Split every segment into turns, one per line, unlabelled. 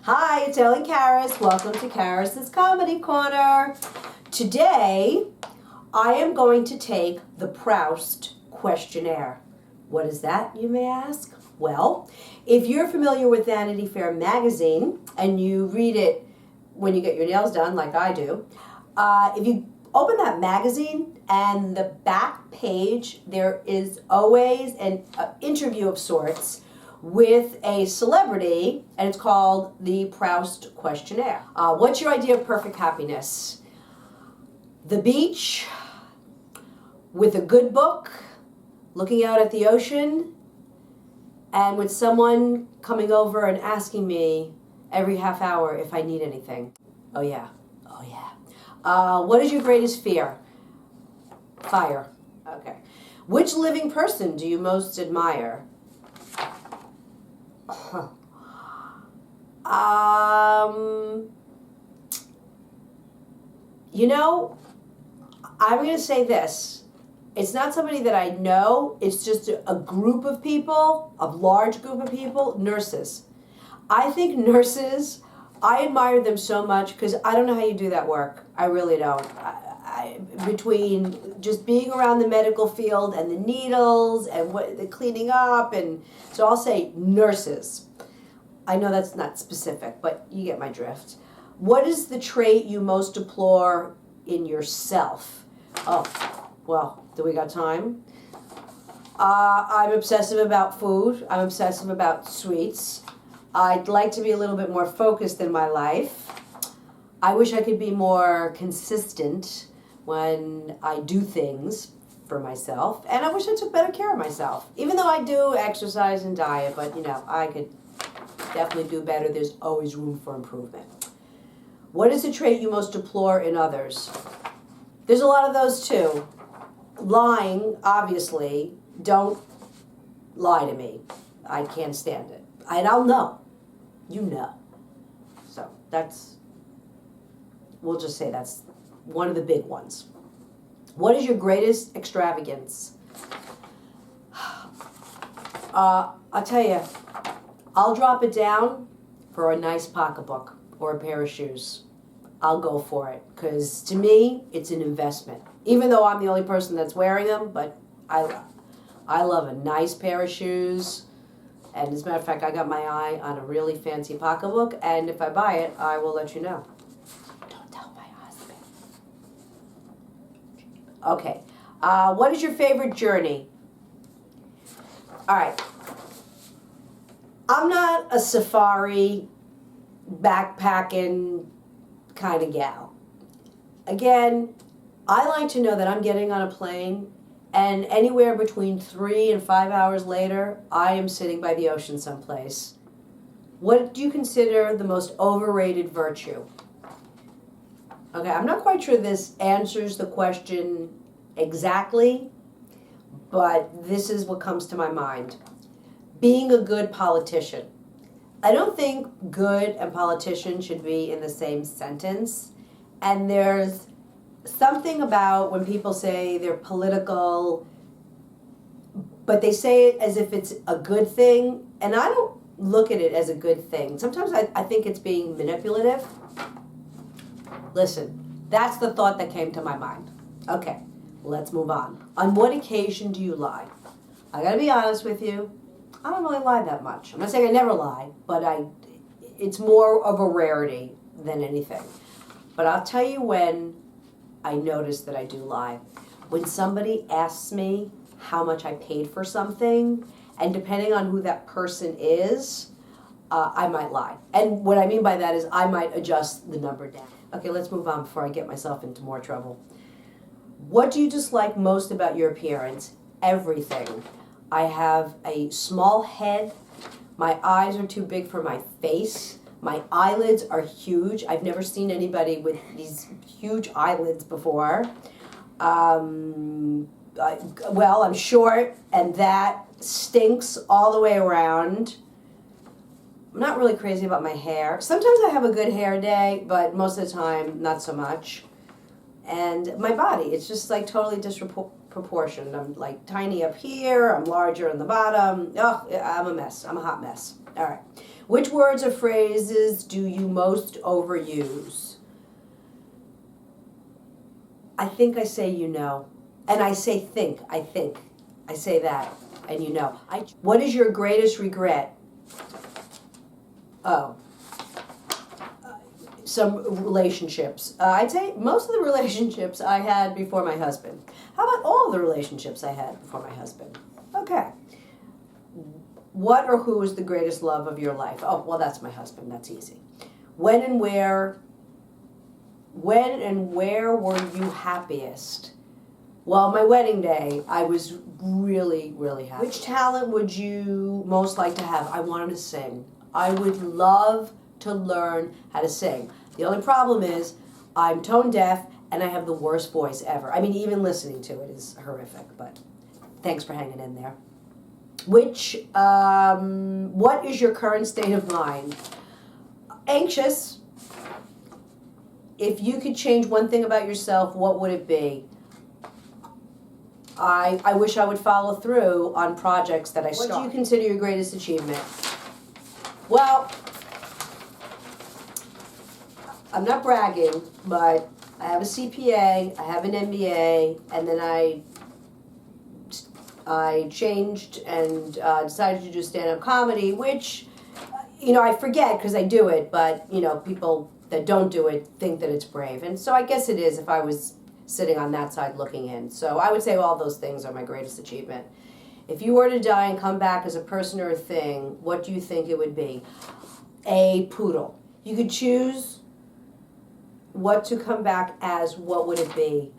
Hi, it's Ellen Karas. Welcome to Karas's Comedy Corner. Today, I am going to take the Proust Questionnaire. What is that, you may ask? Well, if you're familiar with Vanity Fair magazine and you read it when you get your nails done, like I do, if you open that magazine and the back page, there is always an interview of sorts with a celebrity, and it's called the Proust Questionnaire. What's your idea of perfect happiness? The beach, with a good book, looking out at the ocean, and with someone coming over and asking me every half hour if I need anything. Oh yeah, oh yeah. What is your greatest fear? Fire. Okay. Which living person do you most admire? You know, I'm going to say this. It's not somebody that I know. It's just a group of people, a large group of people, nurses. I think nurses, I admire them so much because I don't know how you do that work. I really don't. Between just being around the medical field and the needles and the cleaning up, and so I'll say nurses. I know that's not specific, but you get my drift. What is the trait you most deplore in yourself? Oh, well, do we got time? I'm obsessive about food. I'm obsessive about sweets. I'd like to be a little bit more focused in my life. I wish I could be more consistent when I do things for myself. And I wish I took better care of myself. Even though I do exercise and diet, but you know, I could definitely do better. There's always room for improvement. What is the trait you most deplore in others? There's a lot of those too. Lying, obviously. Don't lie to me. I can't stand it. And I'll know. You know. So we'll just say that's one of the big ones. What is your greatest extravagance? I'll tell you, I'll drop it down for a nice pocketbook or a pair of shoes. I'll go for it because to me, it's an investment. Even though I'm the only person that's wearing them, but I love a nice pair of shoes. And as a matter of fact, I got my eye on a really fancy pocketbook, and if I buy it, I will let you know. Don't tell my husband. Okay. What is your favorite journey? All right. I'm not a safari, backpacking kind of gal. Again, I like to know that I'm getting on a plane and anywhere between 3 and 5 hours later, I am sitting by the ocean someplace. What do you consider the most overrated virtue? Okay, I'm not quite sure this answers the question exactly, but this is what comes to my mind. Being a good politician. I don't think good and politician should be in the same sentence. And there's something about when people say they're political, but they say it as if it's a good thing. And I don't look at it as a good thing. Sometimes I think it's being manipulative. Listen, that's the thought that came to my mind. Okay, let's move on. On what occasion do you lie? I gotta be honest with you. I don't really lie that much. I'm not saying I never lie, but it's more of a rarity than anything. But I'll tell you when I notice that I do lie. When somebody asks me how much I paid for something, and depending on who that person is, I might lie. And what I mean by that is I might adjust the number down. Okay, let's move on before I get myself into more trouble. What do you dislike most about your appearance? Everything. I have a small head. My eyes are too big for my face. My eyelids are huge. I've never seen anybody with these huge eyelids before. I'm short, and that stinks all the way around. I'm not really crazy about my hair. Sometimes I have a good hair day, but most of the time, not so much. And my body, it's just like totally disproportioned. I'm like tiny up here, I'm larger on the bottom. Oh, I'm a mess. I'm a hot mess. All right. Which words or phrases do you most overuse? I think I say you know. And I say think. I say that. And you know. What is your greatest regret? Oh. Some relationships. I'd say most of the relationships I had before my husband. How about all the relationships I had before my husband? Okay. What or who is the greatest love of your life? Oh, well, that's my husband. That's easy. When and where were you happiest? Well, my wedding day, I was really, really happy. Which talent would you most like to have? I wanted to sing. I would love to learn how to sing. The only problem is I'm tone deaf and I have the worst voice ever. I mean, even listening to it is horrific, but thanks for hanging in there. What is your current state of mind? Anxious. If you could change one thing about yourself, what would it be? I wish I would follow through on projects that I start. What do you consider your greatest achievement? Well, I'm not bragging, but I have a CPA, I have an MBA, and then I changed and decided to do stand-up comedy, which, I forget because I do it, but, people that don't do it think that it's brave. And so I guess it is if I was sitting on that side looking in. So I would say all those things are my greatest achievement. If you were to die and come back as a person or a thing, what do you think it would be? A poodle. You could choose what to come back as, what would it be?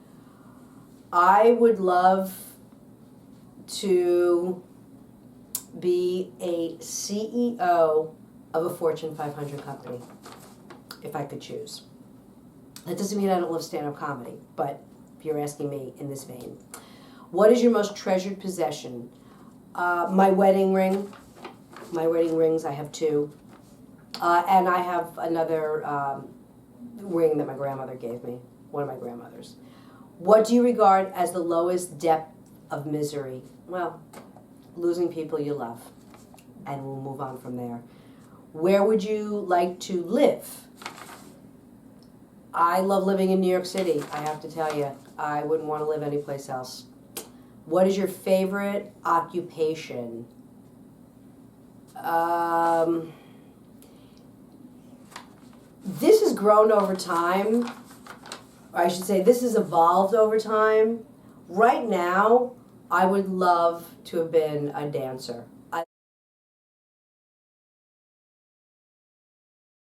I would love to be a CEO of a Fortune 500 company, if I could choose. That doesn't mean I don't love stand-up comedy, but if you're asking me in this vein. What is your most treasured possession? My wedding ring. My wedding rings, I have two. And I have another ring that my grandmother gave me, one of my grandmothers. What do you regard as the lowest depth of misery? Well, losing people you love. And we'll move on from there. Where would you like to live? I love living in New York City, I have to tell you. I wouldn't want to live anyplace else. What is your favorite occupation? This has grown over time. Or I should say this has evolved over time. Right now, I would love to have been a dancer.